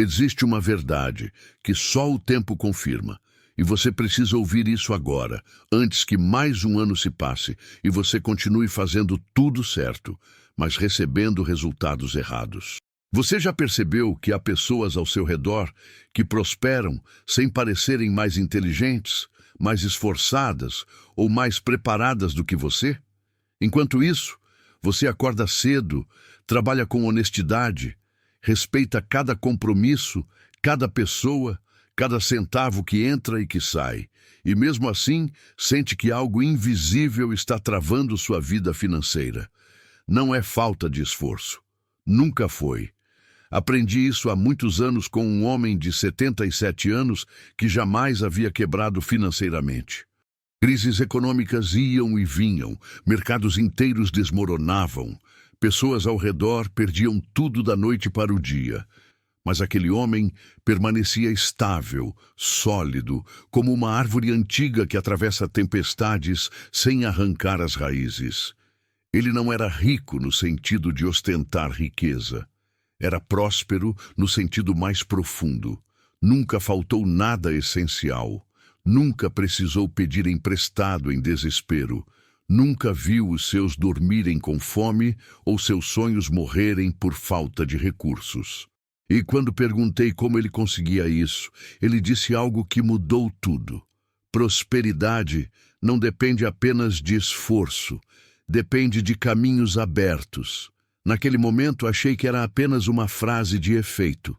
Existe uma verdade que só o tempo confirma. E você precisa ouvir isso agora, antes que mais um ano se passe e você continue fazendo tudo certo, mas recebendo resultados errados. Você já percebeu que há pessoas ao seu redor que prosperam sem parecerem mais inteligentes, mais esforçadas ou mais preparadas do que você? Enquanto isso, você acorda cedo, trabalha com honestidade, respeita cada compromisso, cada pessoa, cada centavo que entra e que sai, e mesmo assim sente que algo invisível está travando sua vida financeira. Não é falta de esforço. Nunca foi. Aprendi isso há muitos anos com um homem de 77 anos que jamais havia quebrado financeiramente. Crises econômicas iam e vinham, mercados inteiros desmoronavam, pessoas ao redor perdiam tudo da noite para o dia. Mas aquele homem permanecia estável, sólido, como uma árvore antiga que atravessa tempestades sem arrancar as raízes. Ele não era rico no sentido de ostentar riqueza. Era próspero no sentido mais profundo. Nunca faltou nada essencial. Nunca precisou pedir emprestado em desespero. Nunca viu os seus dormirem com fome ou seus sonhos morrerem por falta de recursos. E quando perguntei como ele conseguia isso, ele disse algo que mudou tudo. Prosperidade não depende apenas de esforço, depende de caminhos abertos. Naquele momento achei que era apenas uma frase de efeito,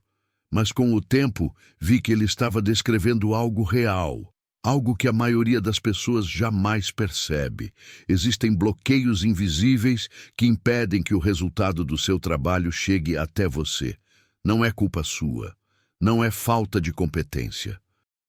mas com o tempo vi que ele estava descrevendo algo real, algo que a maioria das pessoas jamais percebe. Existem bloqueios invisíveis que impedem que o resultado do seu trabalho chegue até você. Não é culpa sua, não é falta de competência.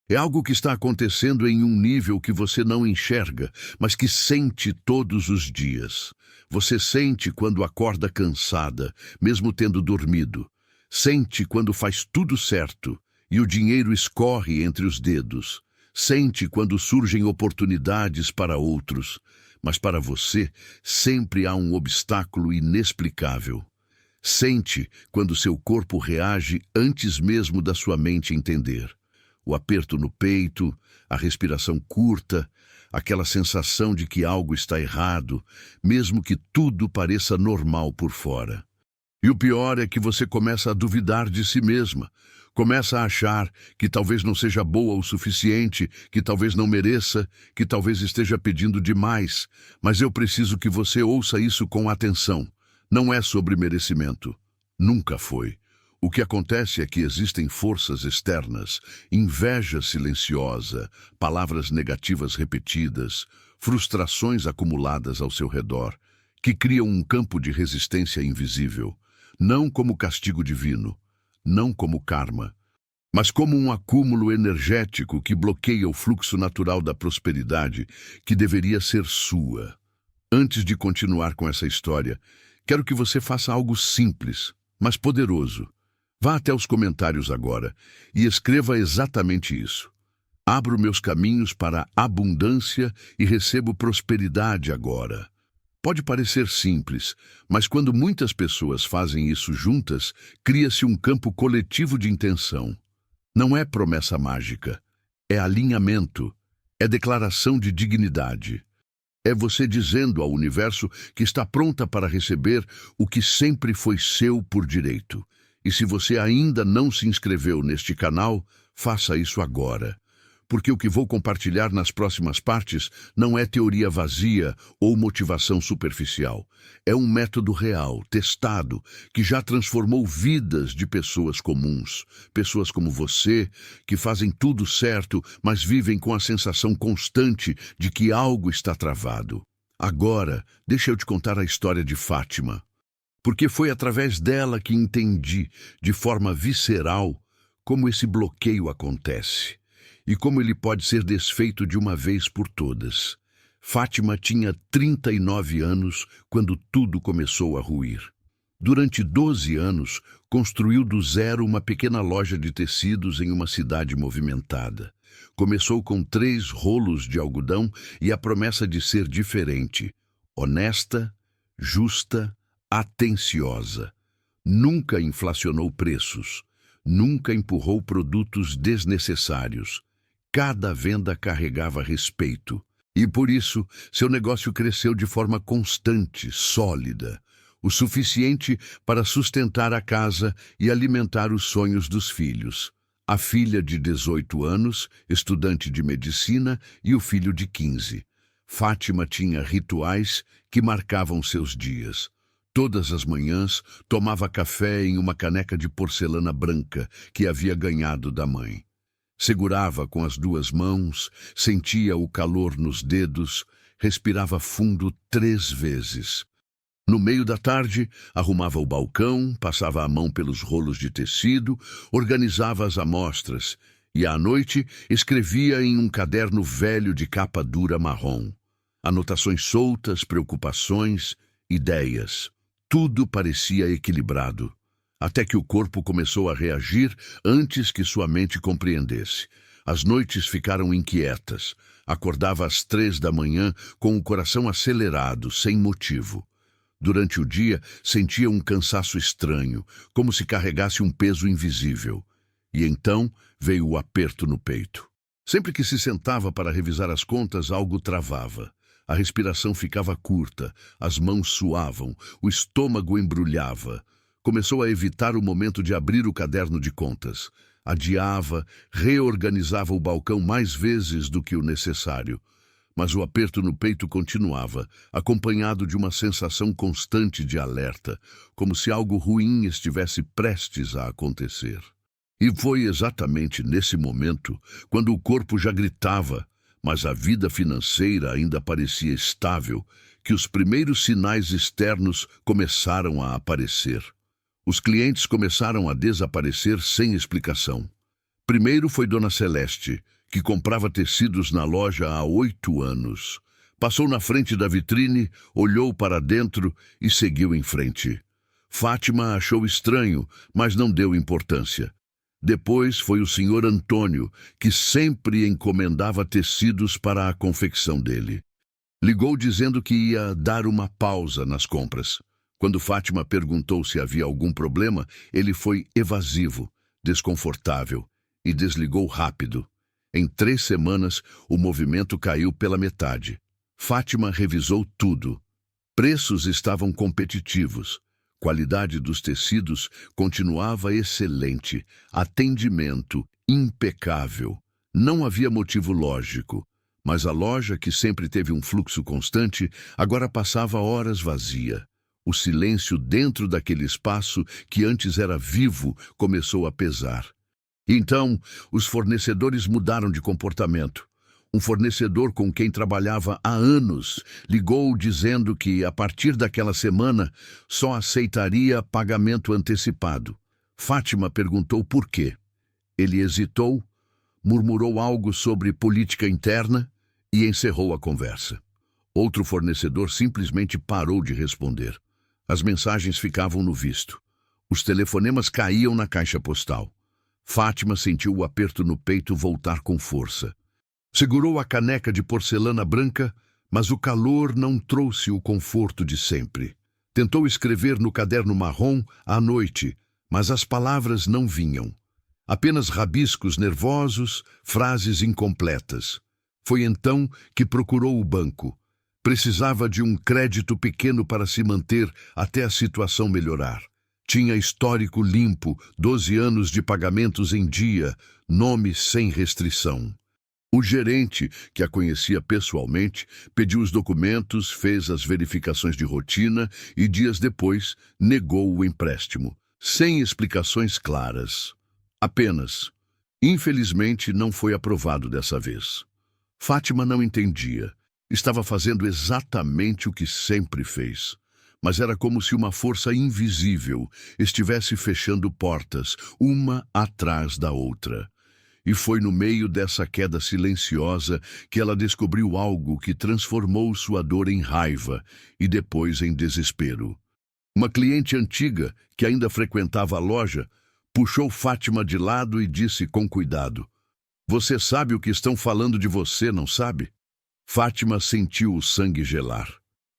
É algo que está acontecendo em um nível que você não enxerga, mas que sente todos os dias. Você sente quando acorda cansada, mesmo tendo dormido. Sente quando faz tudo certo e o dinheiro escorre entre os dedos. Sente quando surgem oportunidades para outros, mas para você sempre há um obstáculo inexplicável. Sente quando seu corpo reage antes mesmo da sua mente entender. O aperto no peito, a respiração curta, aquela sensação de que algo está errado, mesmo que tudo pareça normal por fora. E o pior é que você começa a duvidar de si mesma. Começa a achar que talvez não seja boa o suficiente, que talvez não mereça, que talvez esteja pedindo demais. Mas eu preciso que você ouça isso com atenção. Não é sobre merecimento. Nunca foi. O que acontece é que existem forças externas, inveja silenciosa, palavras negativas repetidas, frustrações acumuladas ao seu redor, que criam um campo de resistência invisível, não como castigo divino, não como karma, mas como um acúmulo energético que bloqueia o fluxo natural da prosperidade que deveria ser sua. Antes de continuar com essa história, quero que você faça algo simples, mas poderoso. Vá até os comentários agora e escreva exatamente isso. Abro meus caminhos para a abundância e recebo prosperidade agora. Pode parecer simples, mas quando muitas pessoas fazem isso juntas, cria-se um campo coletivo de intenção. Não é promessa mágica, é alinhamento, é declaração de dignidade. É você dizendo ao universo que está pronta para receber o que sempre foi seu por direito. E se você ainda não se inscreveu neste canal, faça isso agora. Porque o que vou compartilhar nas próximas partes não é teoria vazia ou motivação superficial. É um método real, testado, que já transformou vidas de pessoas comuns. Pessoas como você, que fazem tudo certo, mas vivem com a sensação constante de que algo está travado. Agora, deixa eu te contar a história de Fátima. Porque foi através dela que entendi, de forma visceral, como esse bloqueio acontece e como ele pode ser desfeito de uma vez por todas. Fátima tinha 39 anos quando tudo começou a ruir. Durante 12 anos, construiu do zero uma pequena loja de tecidos em uma cidade movimentada. Começou com 3 rolos de algodão e a promessa de ser diferente, honesta, justa, atenciosa. Nunca inflacionou preços, nunca empurrou produtos desnecessários. Cada venda carregava respeito. E por isso, seu negócio cresceu de forma constante, sólida, o suficiente para sustentar a casa e alimentar os sonhos dos filhos. A filha de 18 anos, estudante de medicina, e o filho de 15. Fátima tinha rituais que marcavam seus dias. Todas as manhãs, tomava café em uma caneca de porcelana branca que havia ganhado da mãe. Segurava com as 2 mãos, sentia o calor nos dedos, respirava fundo 3 vezes. No meio da tarde, arrumava o balcão, passava a mão pelos rolos de tecido, organizava as amostras e, à noite, escrevia em um caderno velho de capa dura marrom. Anotações soltas, preocupações, ideias. Tudo parecia equilibrado, até que o corpo começou a reagir antes que sua mente compreendesse. As noites ficaram inquietas. Acordava às 3 da manhã com o coração acelerado, sem motivo. Durante o dia, sentia um cansaço estranho, como se carregasse um peso invisível. E então veio o aperto no peito. Sempre que se sentava para revisar as contas, algo travava. A respiração ficava curta, as mãos suavam, o estômago embrulhava. Começou a evitar o momento de abrir o caderno de contas. Adiava, reorganizava o balcão mais vezes do que o necessário. Mas o aperto no peito continuava, acompanhado de uma sensação constante de alerta, como se algo ruim estivesse prestes a acontecer. E foi exatamente nesse momento, quando o corpo já gritava, mas a vida financeira ainda parecia estável, que os primeiros sinais externos começaram a aparecer. Os clientes começaram a desaparecer sem explicação. Primeiro foi Dona Celeste, que comprava tecidos na loja há 8 anos. Passou na frente da vitrine, olhou para dentro e seguiu em frente. Fátima achou estranho, mas não deu importância. Depois foi o Sr. Antônio, que sempre encomendava tecidos para a confecção dele. Ligou dizendo que ia dar uma pausa nas compras. Quando Fátima perguntou se havia algum problema, ele foi evasivo, desconfortável e desligou rápido. Em 3 semanas, o movimento caiu pela metade. Fátima revisou tudo. Preços estavam competitivos. Qualidade dos tecidos continuava excelente. Atendimento impecável. Não havia motivo lógico. Mas a loja, que sempre teve um fluxo constante, agora passava horas vazia. O silêncio dentro daquele espaço, que antes era vivo, começou a pesar. Então, os fornecedores mudaram de comportamento. Um fornecedor com quem trabalhava há anos ligou dizendo que, a partir daquela semana, só aceitaria pagamento antecipado. Fátima perguntou por quê. Ele hesitou, murmurou algo sobre política interna e encerrou a conversa. Outro fornecedor simplesmente parou de responder. As mensagens ficavam no visto. Os telefonemas caíam na caixa postal. Fátima sentiu o aperto no peito voltar com força. Segurou a caneca de porcelana branca, mas o calor não trouxe o conforto de sempre. Tentou escrever no caderno marrom à noite, mas as palavras não vinham. Apenas rabiscos nervosos, frases incompletas. Foi então que procurou o banco. Precisava de um crédito pequeno para se manter até a situação melhorar. Tinha histórico limpo, 12 anos de pagamentos em dia, nome sem restrição. O gerente, que a conhecia pessoalmente, pediu os documentos, fez as verificações de rotina e, dias depois, negou o empréstimo, sem explicações claras. Apenas, infelizmente, não foi aprovado dessa vez. Fátima não entendia. Estava fazendo exatamente o que sempre fez. Mas era como se uma força invisível estivesse fechando portas, uma atrás da outra. E foi no meio dessa queda silenciosa que ela descobriu algo que transformou sua dor em raiva e depois em desespero. Uma cliente antiga, que ainda frequentava a loja, puxou Fátima de lado e disse com cuidado: "Você sabe o que estão falando de você, não sabe?" Fátima sentiu o sangue gelar.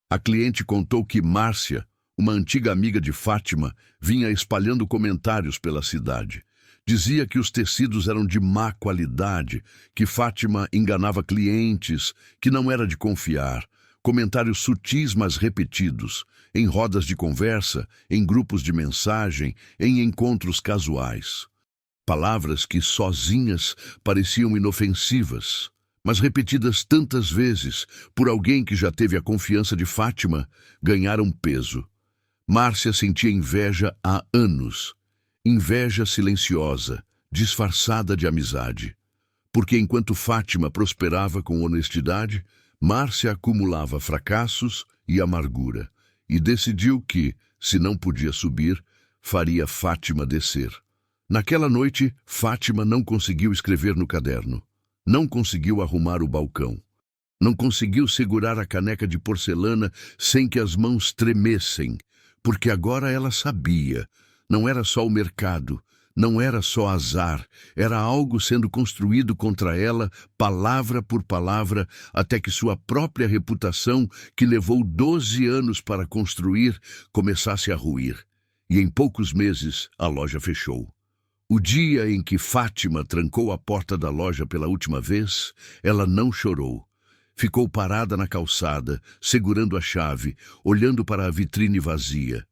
A cliente contou que Márcia, uma antiga amiga de Fátima, vinha espalhando comentários pela cidade. Dizia que os tecidos eram de má qualidade, que Fátima enganava clientes, que não era de confiar. Comentários sutis, mas repetidos, em rodas de conversa, em grupos de mensagem, em encontros casuais. Palavras que sozinhas pareciam inofensivas, mas repetidas tantas vezes por alguém que já teve a confiança de Fátima, ganharam peso. Márcia sentia inveja há anos. Inveja silenciosa, disfarçada de amizade. Porque enquanto Fátima prosperava com honestidade, Márcia acumulava fracassos e amargura, e decidiu que, se não podia subir, faria Fátima descer. Naquela noite, Fátima não conseguiu escrever no caderno, não conseguiu arrumar o balcão, não conseguiu segurar a caneca de porcelana sem que as mãos tremessem, porque agora ela sabia, não era só o mercado, não era só azar, era algo sendo construído contra ela, palavra por palavra, até que sua própria reputação, que levou 12 anos para construir, começasse a ruir. E em poucos meses, a loja fechou. O dia em que Fátima trancou a porta da loja pela última vez, ela não chorou. Ficou parada na calçada, segurando a chave, olhando para a vitrine vazia.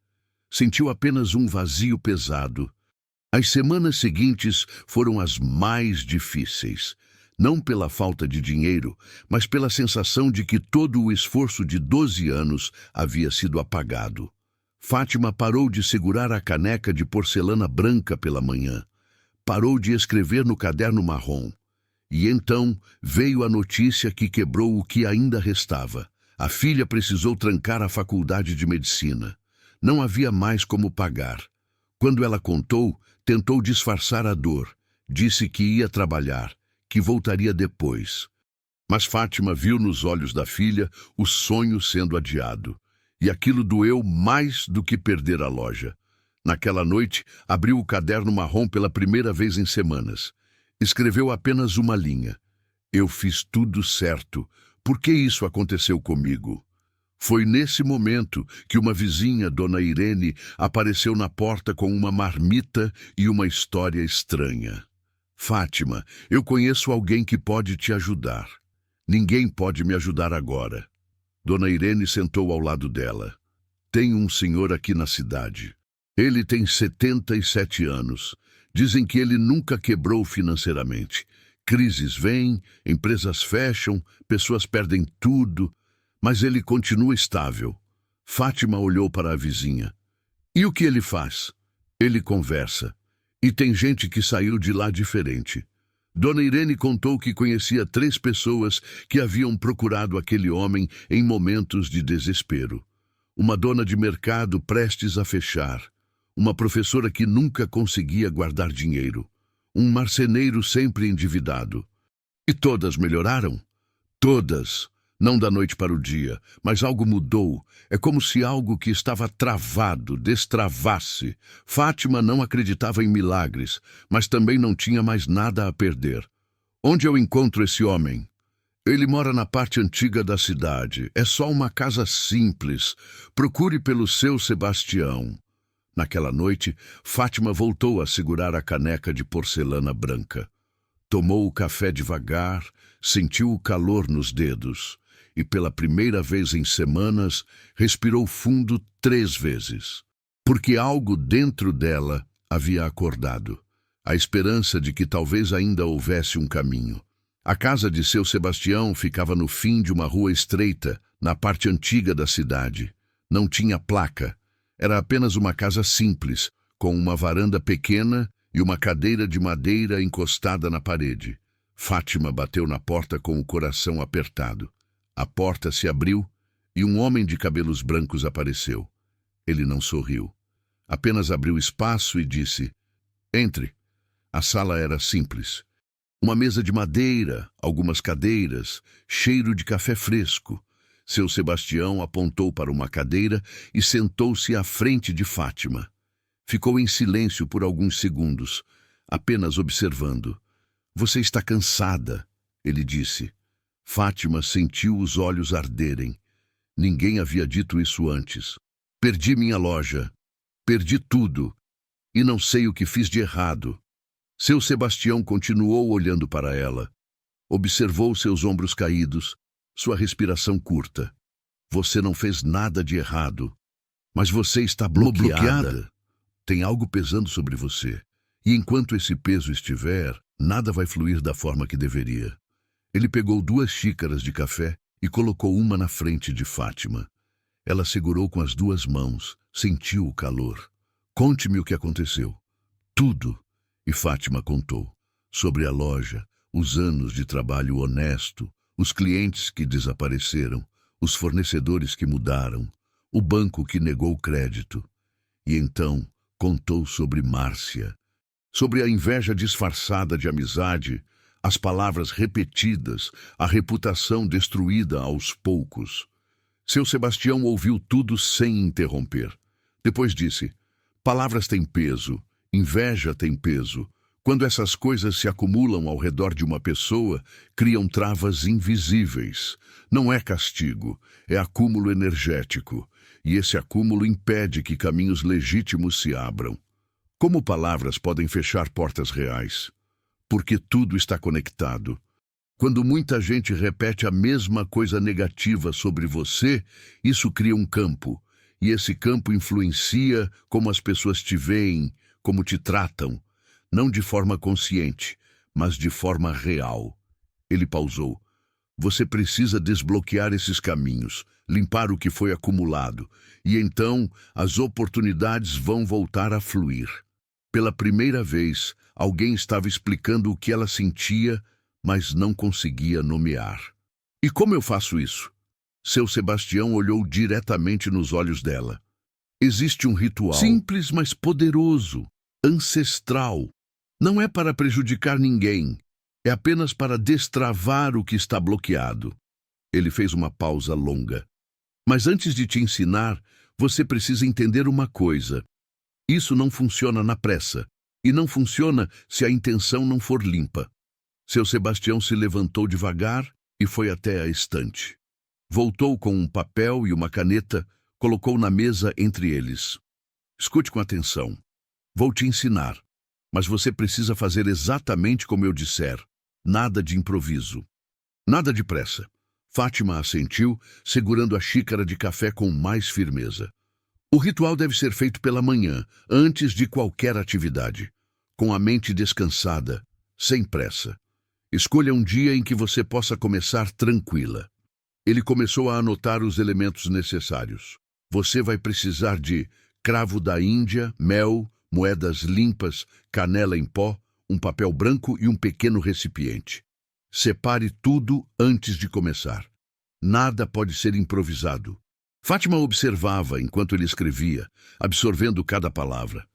Sentiu apenas um vazio pesado. As semanas seguintes foram as mais difíceis, não pela falta de dinheiro, mas pela sensação de que todo o esforço de 12 anos havia sido apagado. Fátima parou de segurar a caneca de porcelana branca pela manhã. Parou de escrever no caderno marrom. E então veio a notícia que quebrou o que ainda restava. A filha precisou trancar a faculdade de medicina. Não havia mais como pagar. Quando ela contou, tentou disfarçar a dor. Disse que ia trabalhar, que voltaria depois. Mas Fátima viu nos olhos da filha o sonho sendo adiado. E aquilo doeu mais do que perder a loja. Naquela noite, abriu o caderno marrom pela primeira vez em semanas. Escreveu apenas uma linha. Eu fiz tudo certo. Por que isso aconteceu comigo? Foi nesse momento que uma vizinha, Dona Irene, apareceu na porta com uma marmita e uma história estranha. Fátima, eu conheço alguém que pode te ajudar. Ninguém pode me ajudar agora. Dona Irene sentou ao lado dela. Tem um senhor aqui na cidade. Ele tem 77 anos. Dizem que ele nunca quebrou financeiramente. Crises vêm, empresas fecham, pessoas perdem tudo, mas ele continua estável. Fátima olhou para a vizinha. E o que ele faz? Ele conversa. E tem gente que saiu de lá diferente. Dona Irene contou que conhecia 3 pessoas que haviam procurado aquele homem em momentos de desespero. Uma dona de mercado prestes a fechar. Uma professora que nunca conseguia guardar dinheiro. Um marceneiro sempre endividado. E todas melhoraram? Todas. Não da noite para o dia, mas algo mudou. É como se algo que estava travado destravasse. Fátima não acreditava em milagres, mas também não tinha mais nada a perder. Onde eu encontro esse homem? Ele mora na parte antiga da cidade. É só uma casa simples. Procure pelo seu Sebastião. Naquela noite, Fátima voltou a segurar a caneca de porcelana branca. Tomou o café devagar, sentiu o calor nos dedos e, pela primeira vez em semanas, respirou fundo 3 vezes. Porque algo dentro dela havia acordado. A esperança de que talvez ainda houvesse um caminho. A casa de seu Sebastião ficava no fim de uma rua estreita, na parte antiga da cidade. Não tinha placa. Era apenas uma casa simples, com uma varanda pequena e uma cadeira de madeira encostada na parede. Fátima bateu na porta com o coração apertado. A porta se abriu e um homem de cabelos brancos apareceu. Ele não sorriu. Apenas abriu espaço e disse: "Entre." A sala era simples. Uma mesa de madeira, algumas cadeiras, cheiro de café fresco. Seu Sebastião apontou para uma cadeira e sentou-se à frente de Fátima. Ficou em silêncio por alguns segundos, apenas observando. "Você está cansada", ele disse. Fátima sentiu os olhos arderem. Ninguém havia dito isso antes. "Perdi minha loja. Perdi tudo. E não sei o que fiz de errado." Seu Sebastião continuou olhando para ela. Observou seus ombros caídos, sua respiração curta. Você não fez nada de errado, mas você está bloqueada. Tem algo pesando sobre você. E enquanto esse peso estiver, nada vai fluir da forma que deveria. Ele pegou 2 xícaras de café e colocou uma na frente de Fátima. Ela segurou com as 2 mãos, sentiu o calor. Conte-me o que aconteceu. Tudo. E Fátima contou. Sobre a loja, os anos de trabalho honesto, os clientes que desapareceram, os fornecedores que mudaram, o banco que negou crédito. E então contou sobre Márcia, sobre a inveja disfarçada de amizade, as palavras repetidas, a reputação destruída aos poucos. Seu Sebastião ouviu tudo sem interromper. Depois disse: palavras têm peso, inveja tem peso. Quando essas coisas se acumulam ao redor de uma pessoa, criam travas invisíveis. Não é castigo, é acúmulo energético. E esse acúmulo impede que caminhos legítimos se abram. Como palavras podem fechar portas reais? Porque tudo está conectado. Quando muita gente repete a mesma coisa negativa sobre você, isso cria um campo. E esse campo influencia como as pessoas te veem, como te tratam. Não de forma consciente, mas de forma real. Ele pausou. Você precisa desbloquear esses caminhos, limpar o que foi acumulado, e então as oportunidades vão voltar a fluir. Pela primeira vez, alguém estava explicando o que ela sentia, mas não conseguia nomear. E como eu faço isso? Seu Sebastião olhou diretamente nos olhos dela. Existe um ritual simples, mas poderoso, ancestral. Não é para prejudicar ninguém, é apenas para destravar o que está bloqueado. Ele fez uma pausa longa. Mas antes de te ensinar, você precisa entender uma coisa. Isso não funciona na pressa, e não funciona se a intenção não for limpa. Seu Sebastião se levantou devagar e foi até a estante. Voltou com um papel e uma caneta, colocou na mesa entre eles. Escute com atenção. Vou te ensinar. Mas você precisa fazer exatamente como eu disser. Nada de improviso. Nada de pressa. Fátima assentiu, segurando a xícara de café com mais firmeza. O ritual deve ser feito pela manhã, antes de qualquer atividade. Com a mente descansada, sem pressa. Escolha um dia em que você possa começar tranquila. Ele começou a anotar os elementos necessários. Você vai precisar de cravo da Índia, mel, moedas limpas, canela em pó, um papel branco e um pequeno recipiente. Separe tudo antes de começar. Nada pode ser improvisado. Fátima observava enquanto ele escrevia, absorvendo cada palavra.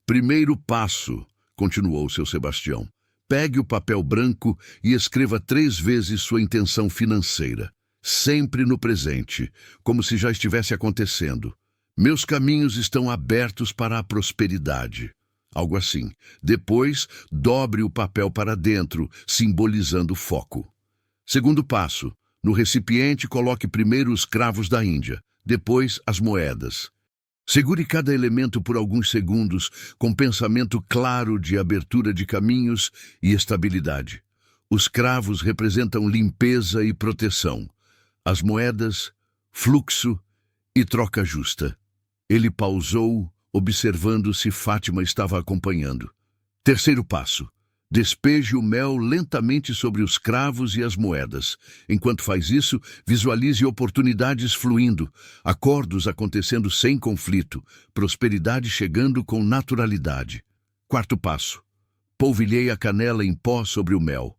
Primeiro passo, continuou seu Sebastião. Pegue o papel branco e escreva 3 vezes sua intenção financeira. Sempre no presente, como se já estivesse acontecendo. Meus caminhos estão abertos para a prosperidade. Algo assim. Depois, dobre o papel para dentro, simbolizando foco. Segundo passo. No recipiente, coloque primeiro os cravos da Índia, depois as moedas. Segure cada elemento por alguns segundos, com pensamento claro de abertura de caminhos e estabilidade. Os cravos representam limpeza e proteção. As moedas, fluxo e troca justa. Ele pausou, observando se Fátima estava acompanhando. Terceiro passo. Despeje o mel lentamente sobre os cravos e as moedas. Enquanto faz isso, visualize oportunidades fluindo, acordos acontecendo sem conflito, prosperidade chegando com naturalidade. Quarto passo. Polvilhei a canela em pó sobre o mel.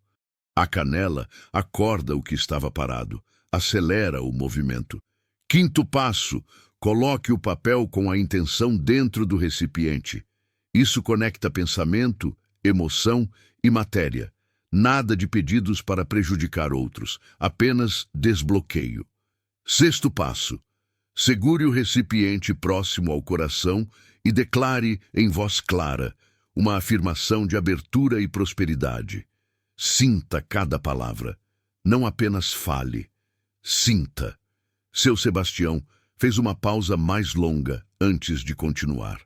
A canela acorda o que estava parado, acelera o movimento. Quinto passo. Coloque o papel com a intenção dentro do recipiente. Isso conecta pensamento, emoção e matéria. Nada de pedidos para prejudicar outros, apenas desbloqueio. Sexto passo. Segure o recipiente próximo ao coração e declare em voz clara uma afirmação de abertura e prosperidade. Sinta cada palavra. Não apenas fale. Sinta. Seu Sebastião fez uma pausa mais longa antes de continuar.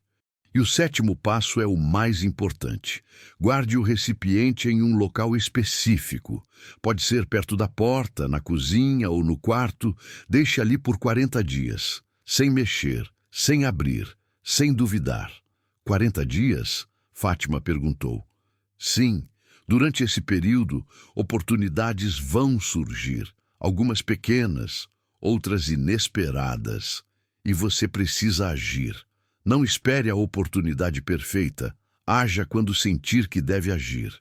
E o sétimo passo é o mais importante. Guarde o recipiente em um local específico. Pode ser perto da porta, na cozinha ou no quarto. Deixe ali por 40 dias, sem mexer, sem abrir, sem duvidar. 40 dias? Fátima perguntou. Sim, durante esse período, oportunidades vão surgir. Algumas pequenas, outras inesperadas. E você precisa agir. Não espere a oportunidade perfeita. Haja quando sentir que deve agir.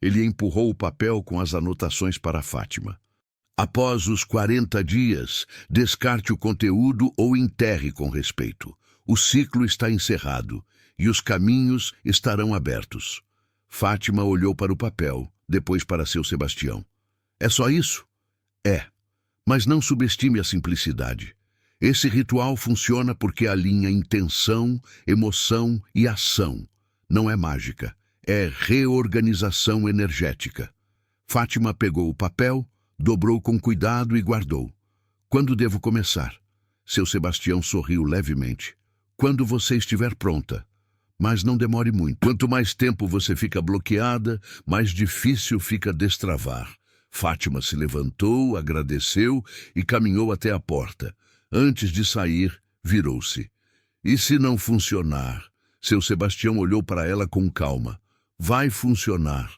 Ele empurrou o papel com as anotações para Fátima. Após os 40 dias, descarte o conteúdo ou enterre com respeito. O ciclo está encerrado e os caminhos estarão abertos. Fátima olhou para o papel, depois para seu Sebastião. É só isso? É. Mas não subestime a simplicidade. Esse ritual funciona porque alinha intenção, emoção e ação. Não é mágica, é reorganização energética. Fátima pegou o papel, dobrou com cuidado e guardou. Quando devo começar? Seu Sebastião sorriu levemente. Quando você estiver pronta. Mas não demore muito. Quanto mais tempo você fica bloqueada, mais difícil fica destravar. Fátima se levantou, agradeceu e caminhou até a porta. Antes de sair, virou-se. E se não funcionar? Seu Sebastião olhou para ela com calma. Vai funcionar.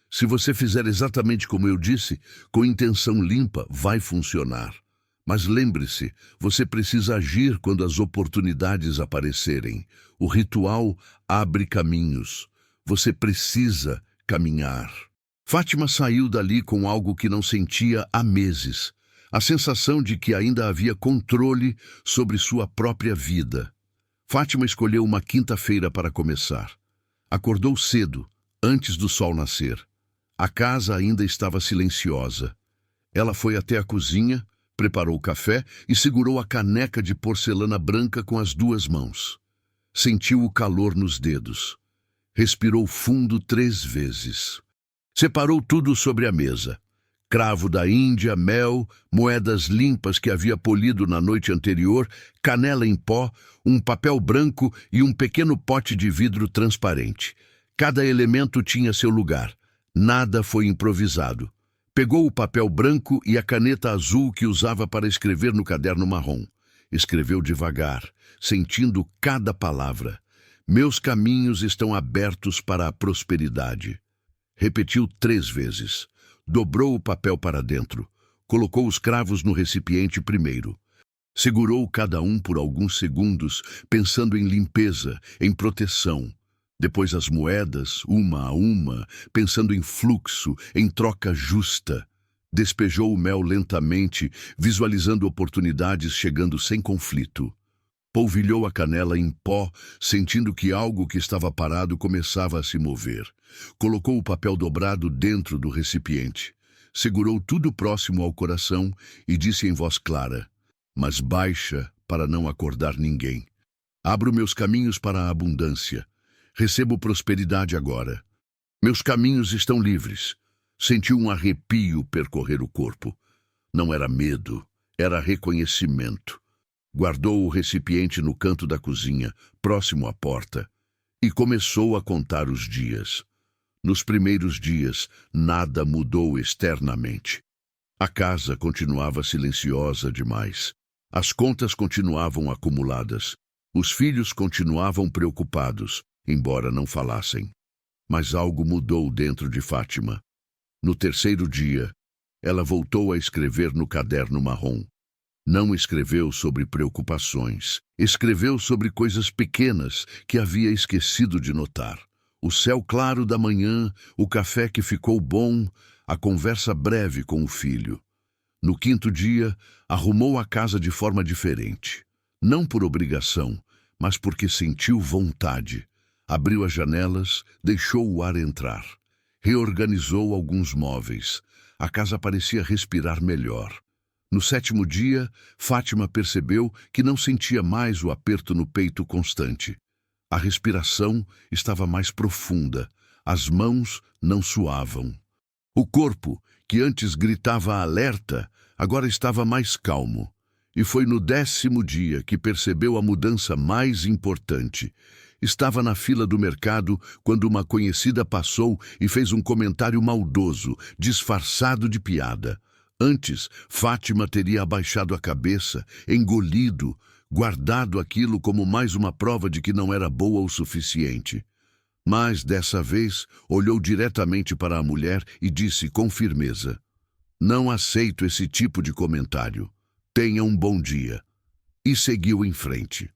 Se você fizer exatamente como eu disse, com intenção limpa, vai funcionar. Mas lembre-se, você precisa agir quando as oportunidades aparecerem. O ritual abre caminhos. Você precisa caminhar. Fátima saiu dali com algo que não sentia há meses. A sensação de que ainda havia controle sobre sua própria vida. Fátima escolheu uma quinta-feira para começar. Acordou cedo, antes do sol nascer. A casa ainda estava silenciosa. Ela foi até a cozinha, preparou o café e segurou a caneca de porcelana branca com as duas mãos. Sentiu o calor nos dedos. Respirou fundo 3 vezes. Separou tudo sobre a mesa. Cravo da Índia, mel, moedas limpas que havia polido na noite anterior, canela em pó, um papel branco e um pequeno pote de vidro transparente. Cada elemento tinha seu lugar. Nada foi improvisado. Pegou o papel branco e a caneta azul que usava para escrever no caderno marrom. Escreveu devagar, sentindo cada palavra. Meus caminhos estão abertos para a prosperidade. Repetiu 3 vezes. Dobrou o papel para dentro. Colocou os cravos no recipiente primeiro. Segurou cada um por alguns segundos, pensando em limpeza, em proteção. Depois as moedas, uma a uma, pensando em fluxo, em troca justa. Despejou o mel lentamente, visualizando oportunidades chegando sem conflito. Polvilhou a canela em pó, sentindo que algo que estava parado começava a se mover. Colocou o papel dobrado dentro do recipiente. Segurou tudo próximo ao coração e disse em voz clara, mas baixa para não acordar ninguém. Abro meus caminhos para a abundância. Recebo prosperidade agora. Meus caminhos estão livres. Sentiu um arrepio percorrer o corpo. Não era medo, era reconhecimento. Guardou o recipiente no canto da cozinha, próximo à porta, e começou a contar os dias. Nos primeiros dias, nada mudou externamente. A casa continuava silenciosa demais. As contas continuavam acumuladas. Os filhos continuavam preocupados, embora não falassem. Mas algo mudou dentro de Fátima. No 3º dia, ela voltou a escrever no caderno marrom. Não escreveu sobre preocupações. Escreveu sobre coisas pequenas que havia esquecido de notar. O céu claro da manhã, o café que ficou bom, a conversa breve com o filho. No 5º dia, arrumou a casa de forma diferente. Não por obrigação, mas porque sentiu vontade. Abriu as janelas, deixou o ar entrar. Reorganizou alguns móveis. A casa parecia respirar melhor. No 7º dia, Fátima percebeu que não sentia mais o aperto no peito constante. A respiração estava mais profunda, as mãos não suavam. O corpo, que antes gritava alerta, agora estava mais calmo. E foi no 10º dia que percebeu a mudança mais importante. Estava na fila do mercado quando uma conhecida passou e fez um comentário maldoso, disfarçado de piada. Antes, Fátima teria abaixado a cabeça, engolido, guardado aquilo como mais uma prova de que não era boa o suficiente. Mas, dessa vez, olhou diretamente para a mulher e disse com firmeza: "Não aceito esse tipo de comentário. Tenha um bom dia." E seguiu em frente.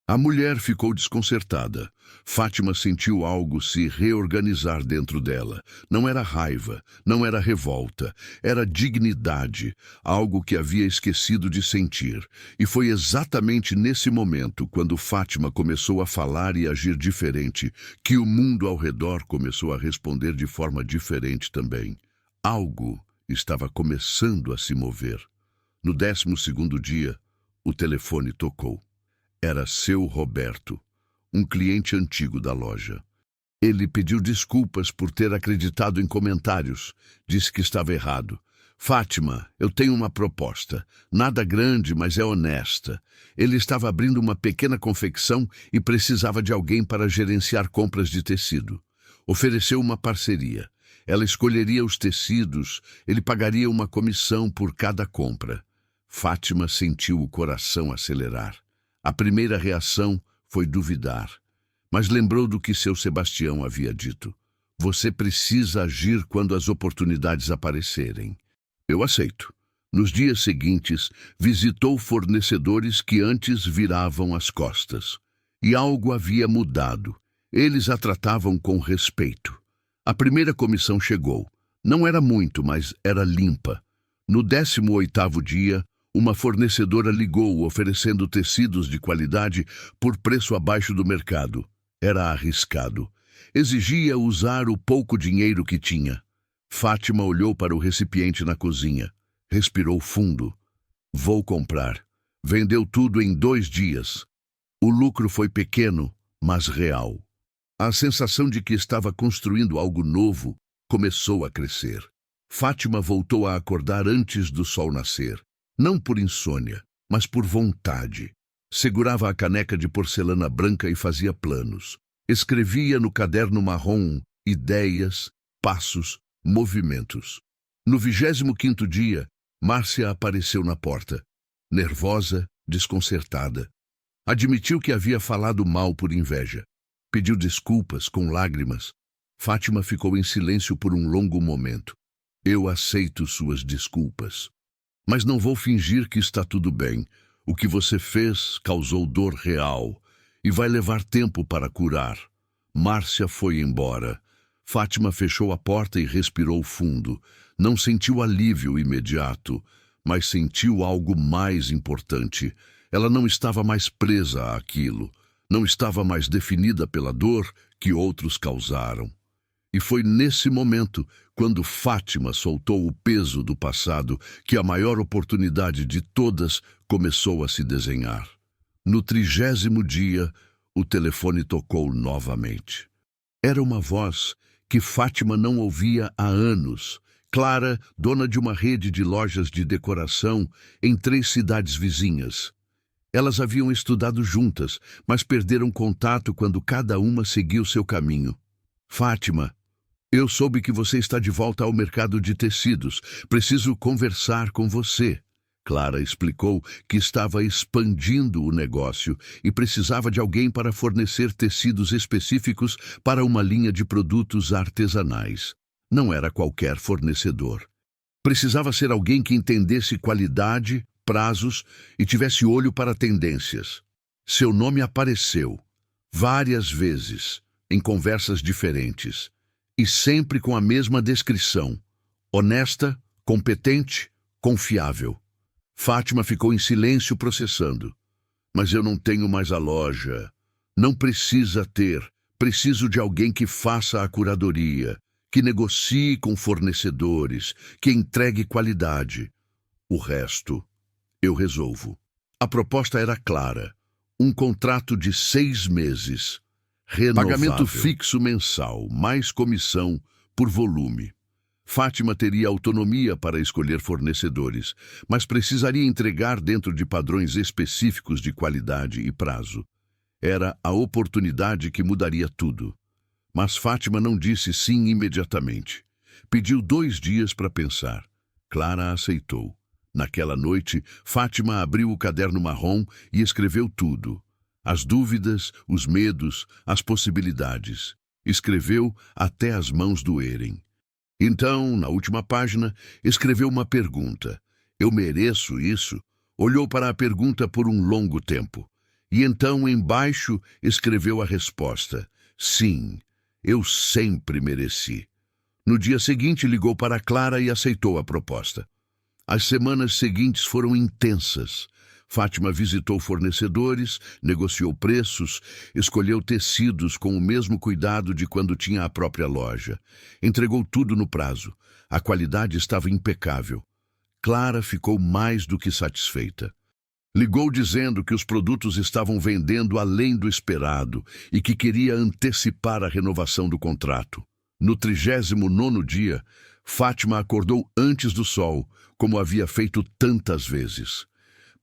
A mulher ficou desconcertada. Fátima sentiu algo se reorganizar dentro dela. Não era raiva, não era revolta, era dignidade, algo que havia esquecido de sentir. E foi exatamente nesse momento, quando Fátima começou a falar e agir diferente, que o mundo ao redor começou a responder de forma diferente também. Algo estava começando a se mover. No 12º dia, o telefone tocou. Era seu Roberto, um cliente antigo da loja. Ele pediu desculpas por ter acreditado em comentários. Disse que estava errado. "Fátima, eu tenho uma proposta. Nada grande, mas é honesta." Ele estava abrindo uma pequena confecção e precisava de alguém para gerenciar compras de tecido. Ofereceu uma parceria. Ela escolheria os tecidos, ele pagaria uma comissão por cada compra. Fátima sentiu o coração acelerar. A primeira reação foi duvidar, mas lembrou do que seu Sebastião havia dito. "Você precisa agir quando as oportunidades aparecerem." "Eu aceito." Nos dias seguintes, visitou fornecedores que antes viravam as costas. E algo havia mudado. Eles a tratavam com respeito. A primeira comissão chegou. Não era muito, mas era limpa. No 18º dia, uma fornecedora ligou oferecendo tecidos de qualidade por preço abaixo do mercado. Era arriscado. Exigia usar o pouco dinheiro que tinha. Fátima olhou para o recipiente na cozinha. Respirou fundo. "Vou comprar." Vendeu tudo em 2 dias. O lucro foi pequeno, mas real. A sensação de que estava construindo algo novo começou a crescer. Fátima voltou a acordar antes do sol nascer. Não por insônia, mas por vontade. Segurava a caneca de porcelana branca e fazia planos. Escrevia no caderno marrom ideias, passos, movimentos. No 25º dia, Márcia apareceu na porta. Nervosa, desconcertada. Admitiu que havia falado mal por inveja. Pediu desculpas com lágrimas. Fátima ficou em silêncio por um longo momento. "Eu aceito suas desculpas. Mas não vou fingir que está tudo bem. O que você fez causou dor real e vai levar tempo para curar." Márcia foi embora. Fátima fechou a porta e respirou fundo. Não sentiu alívio imediato, mas sentiu algo mais importante. Ela não estava mais presa àquilo. Não estava mais definida pela dor que outros causaram. E foi nesse momento, quando Fátima soltou o peso do passado, que a maior oportunidade de todas começou a se desenhar. No 30º dia, o telefone tocou novamente. Era uma voz que Fátima não ouvia há anos. Clara, dona de uma rede de lojas de decoração em 3 cidades vizinhas. Elas haviam estudado juntas, mas perderam contato quando cada uma seguiu seu caminho. "Fátima, eu soube que você está de volta ao mercado de tecidos. Preciso conversar com você." Clara explicou que estava expandindo o negócio e precisava de alguém para fornecer tecidos específicos para uma linha de produtos artesanais. Não era qualquer fornecedor. Precisava ser alguém que entendesse qualidade, prazos e tivesse olho para tendências. Seu nome apareceu várias vezes, em conversas diferentes, e sempre com a mesma descrição: honesta, competente, confiável. Fátima ficou em silêncio processando. "Mas eu não tenho mais a loja. Não precisa ter. Preciso de alguém que faça a curadoria, que negocie com fornecedores, que entregue qualidade. O resto, eu resolvo." A proposta era clara. Um contrato de 6 meses. Renovável. Pagamento fixo mensal, mais comissão por volume. Fátima teria autonomia para escolher fornecedores, mas precisaria entregar dentro de padrões específicos de qualidade e prazo. Era a oportunidade que mudaria tudo. Mas Fátima não disse sim imediatamente. Pediu 2 dias para pensar. Clara aceitou. Naquela noite, Fátima abriu o caderno marrom e escreveu tudo. As dúvidas, os medos, as possibilidades. Escreveu até as mãos doerem. Então, na última página, escreveu uma pergunta. Eu mereço isso? Olhou para a pergunta por um longo tempo. E então, embaixo, escreveu a resposta. Sim, eu sempre mereci. No dia seguinte, ligou para Clara e aceitou a proposta. As semanas seguintes foram intensas. Fátima visitou fornecedores, negociou preços, escolheu tecidos com o mesmo cuidado de quando tinha a própria loja. Entregou tudo no prazo. A qualidade estava impecável. Clara ficou mais do que satisfeita. Ligou dizendo que os produtos estavam vendendo além do esperado e que queria antecipar a renovação do contrato. No 39º dia, Fátima acordou antes do sol, como havia feito tantas vezes.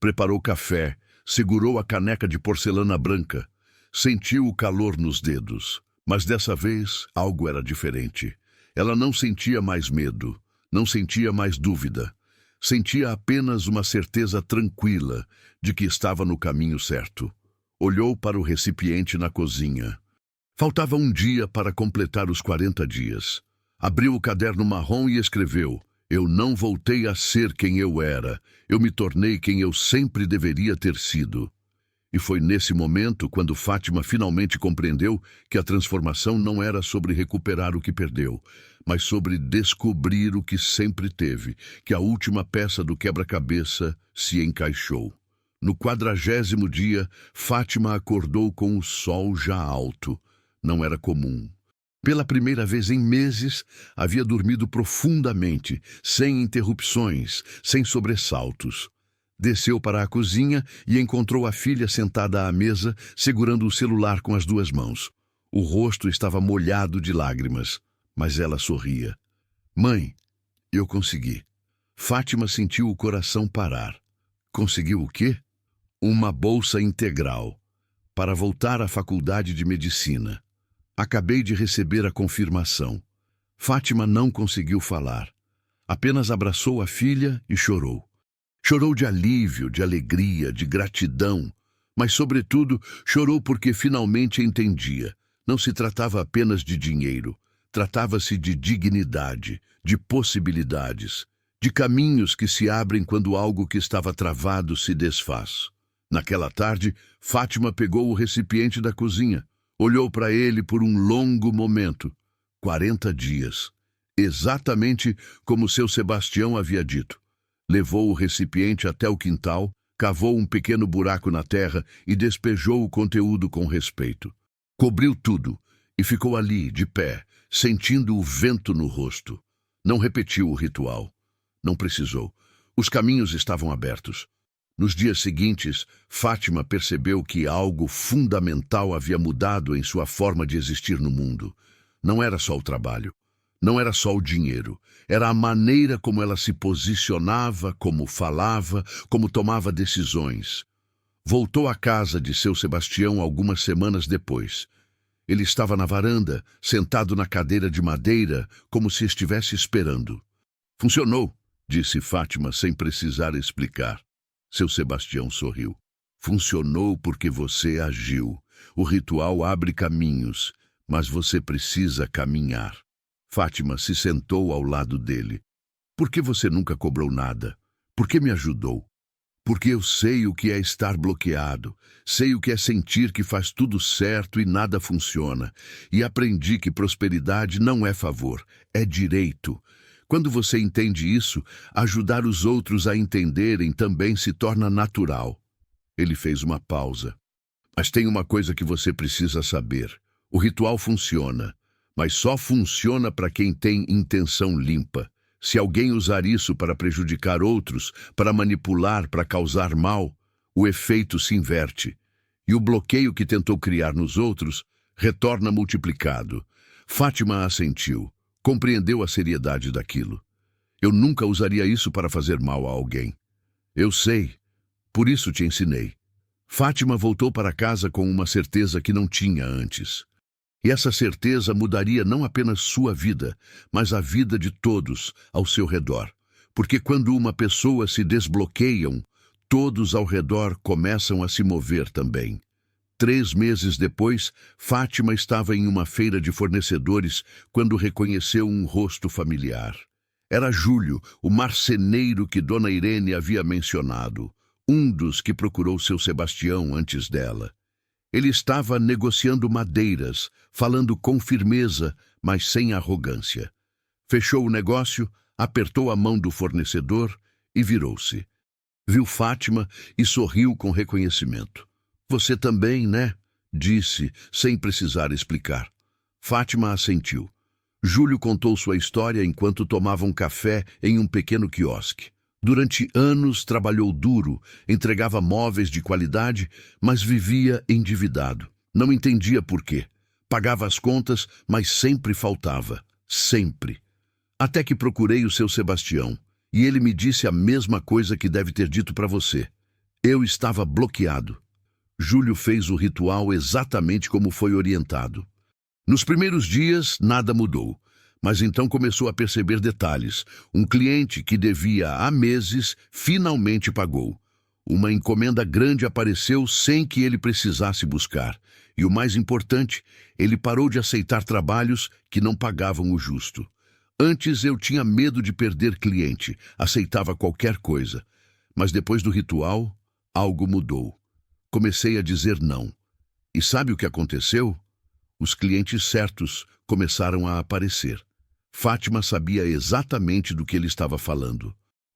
Preparou café, segurou a caneca de porcelana branca, sentiu o calor nos dedos. Mas dessa vez, algo era diferente. Ela não sentia mais medo, não sentia mais dúvida. Sentia apenas uma certeza tranquila de que estava no caminho certo. Olhou para o recipiente na cozinha. Faltava um dia para completar os 40 dias. Abriu o caderno marrom e escreveu: eu não voltei a ser quem eu era. Eu me tornei quem eu sempre deveria ter sido. E foi nesse momento quando Fátima finalmente compreendeu que a transformação não era sobre recuperar o que perdeu, mas sobre descobrir o que sempre teve, que a última peça do quebra-cabeça se encaixou. No 40º dia, Fátima acordou com o sol já alto. Não era comum. Pela primeira vez em meses, havia dormido profundamente, sem interrupções, sem sobressaltos. Desceu para a cozinha e encontrou a filha sentada à mesa, segurando o celular com as 2 mãos. O rosto estava molhado de lágrimas, mas ela sorria. Mãe, eu consegui. Fátima sentiu o coração parar. Conseguiu o quê? Uma bolsa integral, para voltar à faculdade de medicina. Acabei de receber a confirmação. Fátima não conseguiu falar. Apenas abraçou a filha e chorou. Chorou de alívio, de alegria, de gratidão, mas, sobretudo, chorou porque finalmente entendia. Não se tratava apenas de dinheiro. Tratava-se de dignidade, de possibilidades, de caminhos que se abrem quando algo que estava travado se desfaz. Naquela tarde, Fátima pegou o recipiente da cozinha. Olhou para ele por um longo momento. 40 dias. Exatamente como seu Sebastião havia dito. Levou o recipiente até o quintal, cavou um pequeno buraco na terra e despejou o conteúdo com respeito. Cobriu tudo e ficou ali, de pé, sentindo o vento no rosto. Não repetiu o ritual. Não precisou. Os caminhos estavam abertos. Nos dias seguintes, Fátima percebeu que algo fundamental havia mudado em sua forma de existir no mundo. Não era só o trabalho, não era só o dinheiro, era a maneira como ela se posicionava, como falava, como tomava decisões. Voltou à casa de seu Sebastião algumas semanas depois. Ele estava na varanda, sentado na cadeira de madeira, como se estivesse esperando. Funcionou, disse Fátima sem precisar explicar. Seu Sebastião sorriu. Funcionou porque você agiu. O ritual abre caminhos, mas você precisa caminhar. Fátima se sentou ao lado dele. Por que você nunca cobrou nada? Por que me ajudou? Porque eu sei o que é estar bloqueado, sei o que é sentir que faz tudo certo e nada funciona, e aprendi que prosperidade não é favor, é direito. Quando você entende isso, ajudar os outros a entenderem também se torna natural. Ele fez uma pausa. Mas tem uma coisa que você precisa saber. O ritual funciona, mas só funciona para quem tem intenção limpa. Se alguém usar isso para prejudicar outros, para manipular, para causar mal, o efeito se inverte. E o bloqueio que tentou criar nos outros retorna multiplicado. Fátima assentiu. Compreendeu a seriedade daquilo. Eu nunca usaria isso para fazer mal a alguém. Eu sei, por isso te ensinei. Fátima voltou para casa com uma certeza que não tinha antes. E essa certeza mudaria não apenas sua vida, mas a vida de todos ao seu redor. Porque quando uma pessoa se desbloqueiam, todos ao redor começam a se mover também. 3 meses depois, Fátima estava em uma feira de fornecedores quando reconheceu um rosto familiar. Era Júlio, o marceneiro que Dona Irene havia mencionado, um dos que procurou seu Sebastião antes dela. Ele estava negociando madeiras, falando com firmeza, mas sem arrogância. Fechou o negócio, apertou a mão do fornecedor e virou-se. Viu Fátima e sorriu com reconhecimento. "Você também, né?" disse, sem precisar explicar. Fátima assentiu. Júlio contou sua história enquanto tomavam café em um pequeno quiosque. Durante anos trabalhou duro, entregava móveis de qualidade, mas vivia endividado. Não entendia por quê. Pagava as contas, mas sempre faltava. Sempre. Até que procurei o seu Sebastião, e ele me disse a mesma coisa que deve ter dito para você. Eu estava bloqueado. Júlio fez o ritual exatamente como foi orientado. Nos primeiros dias, nada mudou. Mas então começou a perceber detalhes. Um cliente que devia há meses finalmente pagou. Uma encomenda grande apareceu sem que ele precisasse buscar. E o mais importante, ele parou de aceitar trabalhos que não pagavam o justo. Antes eu tinha medo de perder cliente, aceitava qualquer coisa. Mas depois do ritual, algo mudou. Comecei a dizer não. E sabe o que aconteceu? Os clientes certos começaram a aparecer. Fátima sabia exatamente do que ele estava falando.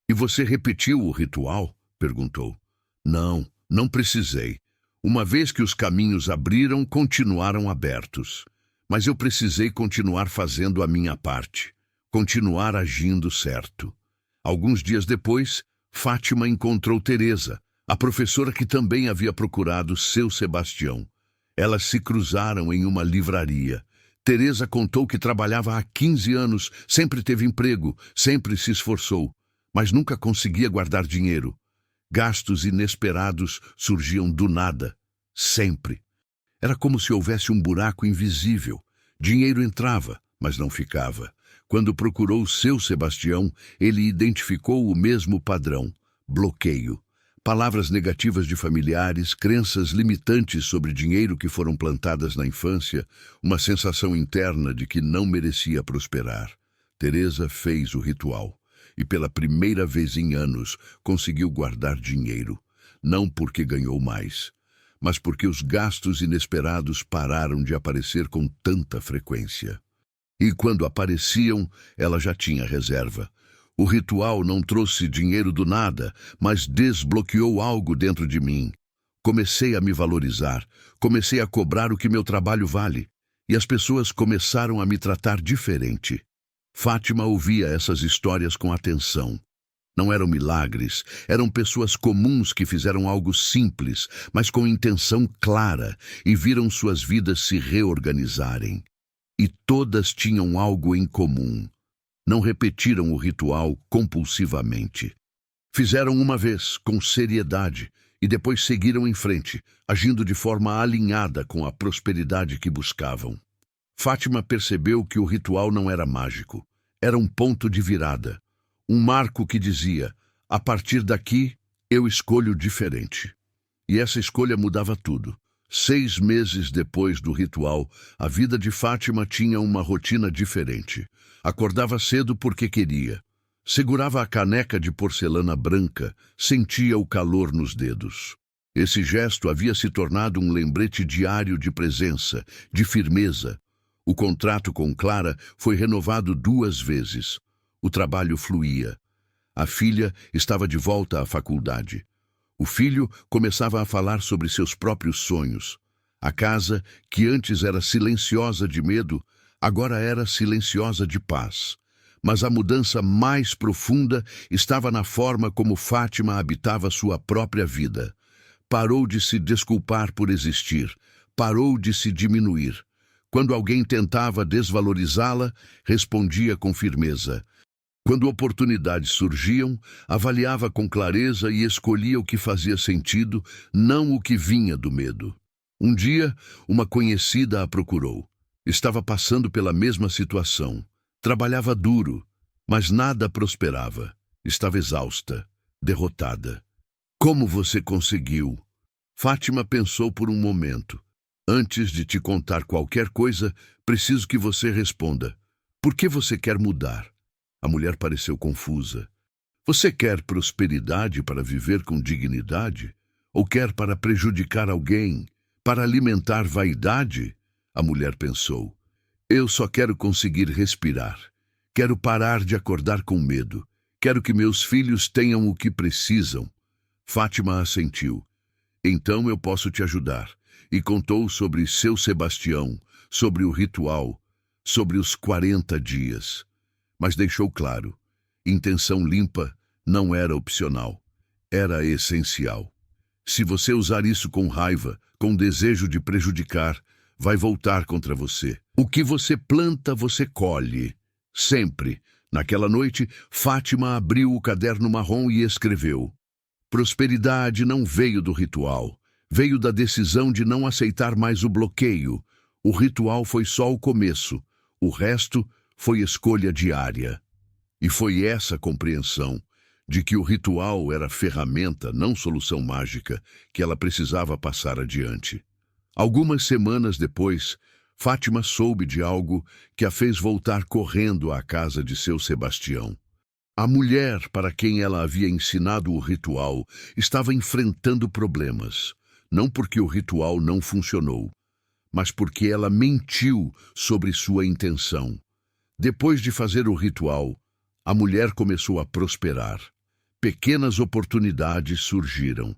"E você repetiu o ritual?" perguntou. "Não, não precisei. Uma vez que os caminhos abriram, continuaram abertos. Mas eu precisei continuar fazendo a minha parte. Continuar agindo certo." Alguns dias depois, Fátima encontrou Teresa, a professora que também havia procurado seu Sebastião. Elas se cruzaram em uma livraria. Teresa contou que trabalhava há 15 anos, sempre teve emprego, sempre se esforçou, mas nunca conseguia guardar dinheiro. Gastos inesperados surgiam do nada, sempre. Era como se houvesse um buraco invisível. Dinheiro entrava, mas não ficava. Quando procurou seu Sebastião, ele identificou o mesmo padrão: bloqueio. Palavras negativas de familiares, crenças limitantes sobre dinheiro que foram plantadas na infância, uma sensação interna de que não merecia prosperar. Teresa fez o ritual e pela primeira vez em anos conseguiu guardar dinheiro, não porque ganhou mais, mas porque os gastos inesperados pararam de aparecer com tanta frequência. E quando apareciam, ela já tinha reserva. O ritual não trouxe dinheiro do nada, mas desbloqueou algo dentro de mim. Comecei a me valorizar, comecei a cobrar o que meu trabalho vale, e as pessoas começaram a me tratar diferente. Fátima ouvia essas histórias com atenção. Não eram milagres, eram pessoas comuns que fizeram algo simples, mas com intenção clara, e viram suas vidas se reorganizarem. E todas tinham algo em comum. Não repetiram o ritual compulsivamente. Fizeram uma vez, com seriedade, e depois seguiram em frente, agindo de forma alinhada com a prosperidade que buscavam. Fátima percebeu que o ritual não era mágico. Era um ponto de virada. Um marco que dizia: a partir daqui, eu escolho diferente. E essa escolha mudava tudo. 6 meses depois do ritual, a vida de Fátima tinha uma rotina diferente. Acordava cedo porque queria. Segurava a caneca de porcelana branca, sentia o calor nos dedos. Esse gesto havia se tornado um lembrete diário de presença, de firmeza. O contrato com Clara foi renovado 2 vezes. O trabalho fluía. A filha estava de volta à faculdade. O filho começava a falar sobre seus próprios sonhos. A casa, que antes era silenciosa de medo, agora era silenciosa de paz. Mas a mudança mais profunda estava na forma como Fátima habitava sua própria vida. Parou de se desculpar por existir, parou de se diminuir. Quando alguém tentava desvalorizá-la, respondia com firmeza: Quando oportunidades surgiam, avaliava com clareza e escolhia o que fazia sentido, não o que vinha do medo. Um dia, uma conhecida a procurou. Estava passando pela mesma situação. Trabalhava duro, mas nada prosperava. Estava exausta, derrotada. Como você conseguiu? Fátima pensou por um momento. Antes de te contar qualquer coisa, preciso que você responda. Por que você quer mudar? A mulher pareceu confusa. Você quer prosperidade para viver com dignidade? Ou quer para prejudicar alguém? Para alimentar vaidade? A mulher pensou. Eu só quero conseguir respirar. Quero parar de acordar com medo. Quero que meus filhos tenham o que precisam. Fátima assentiu. Então eu posso te ajudar. E contou sobre seu Sebastião, sobre o ritual, sobre os 40 dias. Mas deixou claro, intenção limpa não era opcional, era essencial. Se você usar isso com raiva, com desejo de prejudicar, vai voltar contra você. O que você planta, você colhe. Sempre. Naquela noite, Fátima abriu o caderno marrom e escreveu. Prosperidade não veio do ritual. Veio da decisão de não aceitar mais o bloqueio. O ritual foi só o começo. O resto foi escolha diária. E foi essa compreensão de que o ritual era ferramenta, não solução mágica, que ela precisava passar adiante. Algumas semanas depois, Fátima soube de algo que a fez voltar correndo à casa de seu Sebastião. A mulher para quem ela havia ensinado o ritual estava enfrentando problemas, não porque o ritual não funcionou, mas porque ela mentiu sobre sua intenção. Depois de fazer o ritual, a mulher começou a prosperar. Pequenas oportunidades surgiram.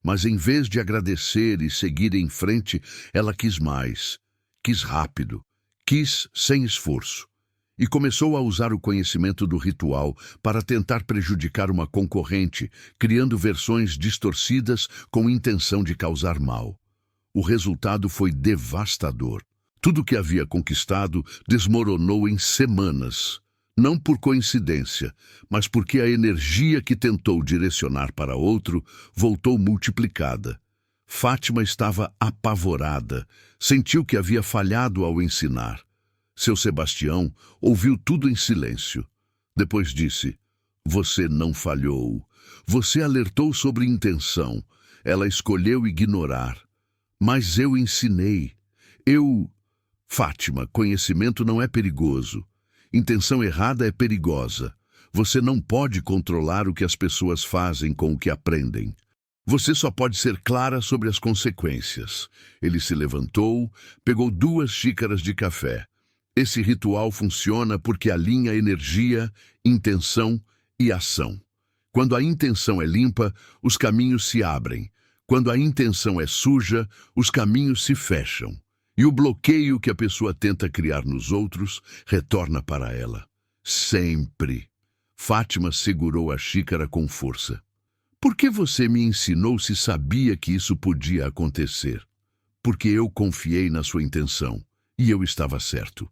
Mas em vez de agradecer e seguir em frente, ela quis mais. Quis rápido. Quis sem esforço. E começou a usar o conhecimento do ritual para tentar prejudicar uma concorrente, criando versões distorcidas com intenção de causar mal. O resultado foi devastador. Tudo que havia conquistado desmoronou em semanas. Não por coincidência, mas porque a energia que tentou direcionar para outro voltou multiplicada. Fátima estava apavorada, sentiu que havia falhado ao ensinar. Seu Sebastião ouviu tudo em silêncio. Depois disse, você não falhou. Você alertou sobre intenção. Ela escolheu ignorar. Mas eu ensinei. Fátima, conhecimento não é perigoso. Intenção errada é perigosa. Você não pode controlar o que as pessoas fazem com o que aprendem. Você só pode ser clara sobre as consequências. Ele se levantou, pegou 2 xícaras de café. Esse ritual funciona porque alinha energia, intenção e ação. Quando a intenção é limpa, os caminhos se abrem. Quando a intenção é suja, os caminhos se fecham. E o bloqueio que a pessoa tenta criar nos outros retorna para ela. Sempre. Fátima segurou a xícara com força. Por que você me ensinou se sabia que isso podia acontecer? Porque eu confiei na sua intenção. E eu estava certo.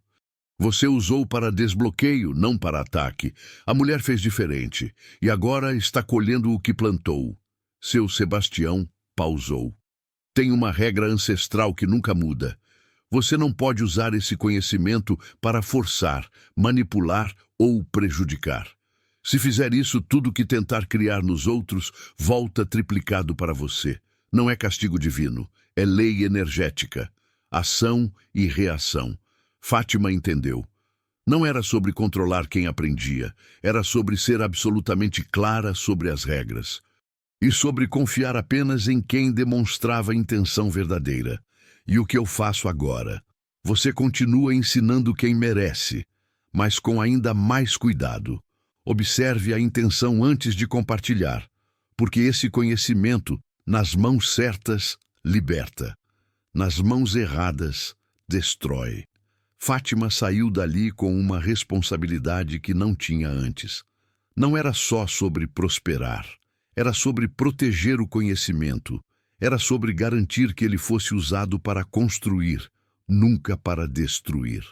Você usou para desbloqueio, não para ataque. A mulher fez diferente. E agora está colhendo o que plantou. Seu Sebastião pausou. Tem uma regra ancestral que nunca muda. Você não pode usar esse conhecimento para forçar, manipular ou prejudicar. Se fizer isso, tudo que tentar criar nos outros volta triplicado para você. Não é castigo divino, é lei energética. Ação e reação. Fátima entendeu. Não era sobre controlar quem aprendia, era sobre ser absolutamente clara sobre as regras. E sobre confiar apenas em quem demonstrava intenção verdadeira. E o que eu faço agora? Você continua ensinando quem merece, mas com ainda mais cuidado. Observe a intenção antes de compartilhar, porque esse conhecimento, nas mãos certas, liberta. Nas mãos erradas, destrói. Fátima saiu dali com uma responsabilidade que não tinha antes. Não era só sobre prosperar, era sobre proteger o conhecimento, era sobre garantir que ele fosse usado para construir, nunca para destruir.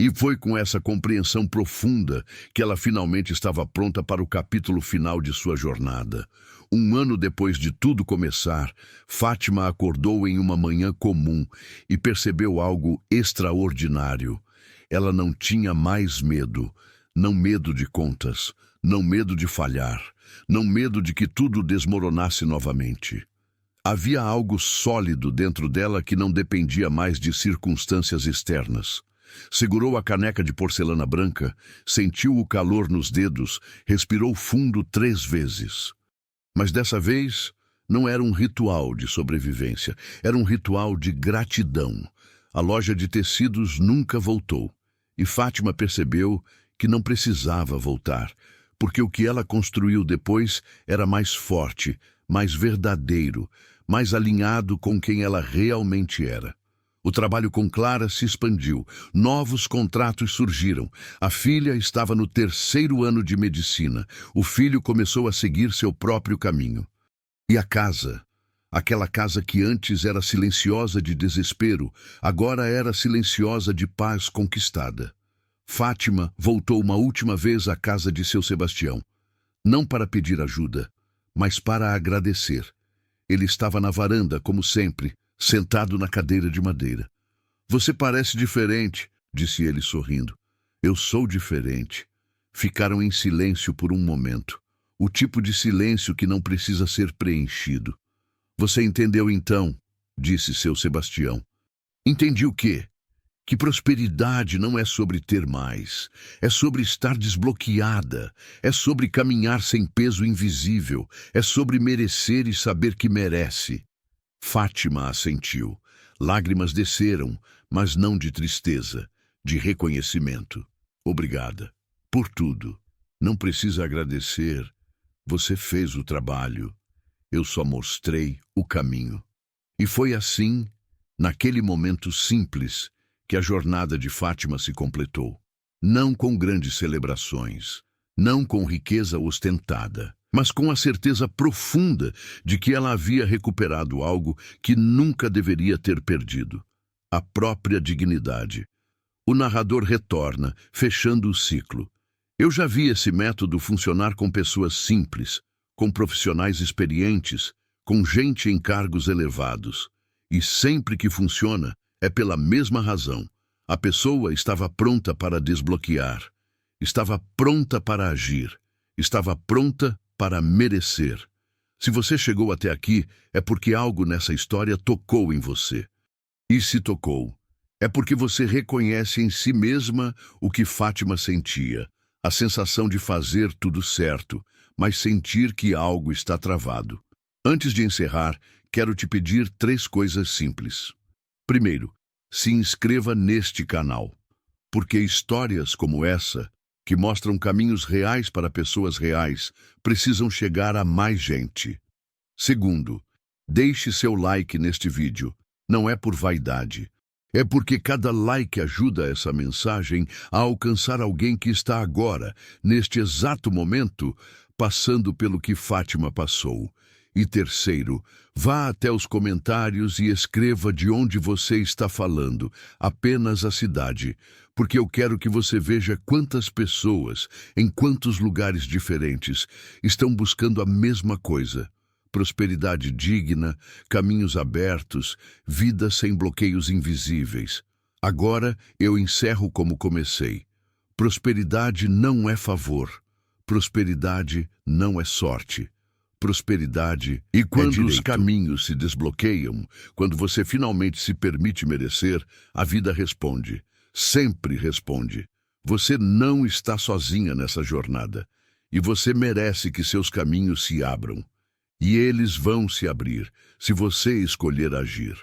E foi com essa compreensão profunda que ela finalmente estava pronta para o capítulo final de sua jornada. Um ano depois de tudo começar, Fátima acordou em uma manhã comum e percebeu algo extraordinário. Ela não tinha mais medo, não medo de contas, não medo de falhar, não medo de que tudo desmoronasse novamente. Havia algo sólido dentro dela que não dependia mais de circunstâncias externas. Segurou a caneca de porcelana branca, sentiu o calor nos dedos, respirou fundo 3 vezes. Mas dessa vez, não era um ritual de sobrevivência, era um ritual de gratidão. A loja de tecidos nunca voltou, e Fátima percebeu que não precisava voltar, porque o que ela construiu depois era mais forte, mais verdadeiro, mais alinhado com quem ela realmente era. O trabalho com Clara se expandiu, novos contratos surgiram. A filha estava no 3º ano de medicina, o filho começou a seguir seu próprio caminho. E a casa, aquela casa que antes era silenciosa de desespero, agora era silenciosa de paz conquistada. Fátima voltou uma última vez à casa de seu Sebastião, não para pedir ajuda, mas para agradecer. Ele estava na varanda, como sempre, sentado na cadeira de madeira. "Você parece diferente", disse ele sorrindo. "Eu sou diferente." Ficaram em silêncio por um momento. O tipo de silêncio que não precisa ser preenchido. "Você entendeu então?", disse seu Sebastião. "Entendi o quê?" Que prosperidade não é sobre ter mais, é sobre estar desbloqueada, é sobre caminhar sem peso invisível, é sobre merecer e saber que merece. Fátima assentiu. Lágrimas desceram, mas não de tristeza, de reconhecimento. "Obrigada. Por tudo. Não precisa agradecer. Você fez o trabalho. Eu só mostrei o caminho." E foi assim, naquele momento simples, que a jornada de Fátima se completou. Não com grandes celebrações, não com riqueza ostentada, mas com a certeza profunda de que ela havia recuperado algo que nunca deveria ter perdido: a própria dignidade. O narrador retorna, fechando o ciclo. "Eu já vi esse método funcionar com pessoas simples, com profissionais experientes, com gente em cargos elevados. E sempre que funciona, é pela mesma razão. A pessoa estava pronta para desbloquear, estava pronta para agir, estava pronta para merecer. Se você chegou até aqui, é porque algo nessa história tocou em você. E se tocou, é porque você reconhece em si mesma o que Fátima sentia, a sensação de fazer tudo certo, mas sentir que algo está travado. Antes de encerrar, quero te pedir 3 coisas simples. Primeiro, se inscreva neste canal, porque histórias como essa, que mostram caminhos reais para pessoas reais, precisam chegar a mais gente. Segundo, deixe seu like neste vídeo. Não é por vaidade. É porque cada like ajuda essa mensagem a alcançar alguém que está agora, neste exato momento, passando pelo que Fátima passou. E terceiro, vá até os comentários e escreva de onde você está falando, apenas a cidade, porque eu quero que você veja quantas pessoas, em quantos lugares diferentes, estão buscando a mesma coisa: prosperidade digna, caminhos abertos, vida sem bloqueios invisíveis. Agora eu encerro como comecei. Prosperidade não é favor. Prosperidade não é sorte. Prosperidade, e quando os caminhos se desbloqueiam, quando você finalmente se permite merecer, a vida responde, sempre responde. Você não está sozinha nessa jornada, e você merece que seus caminhos se abram. E eles vão se abrir, se você escolher agir.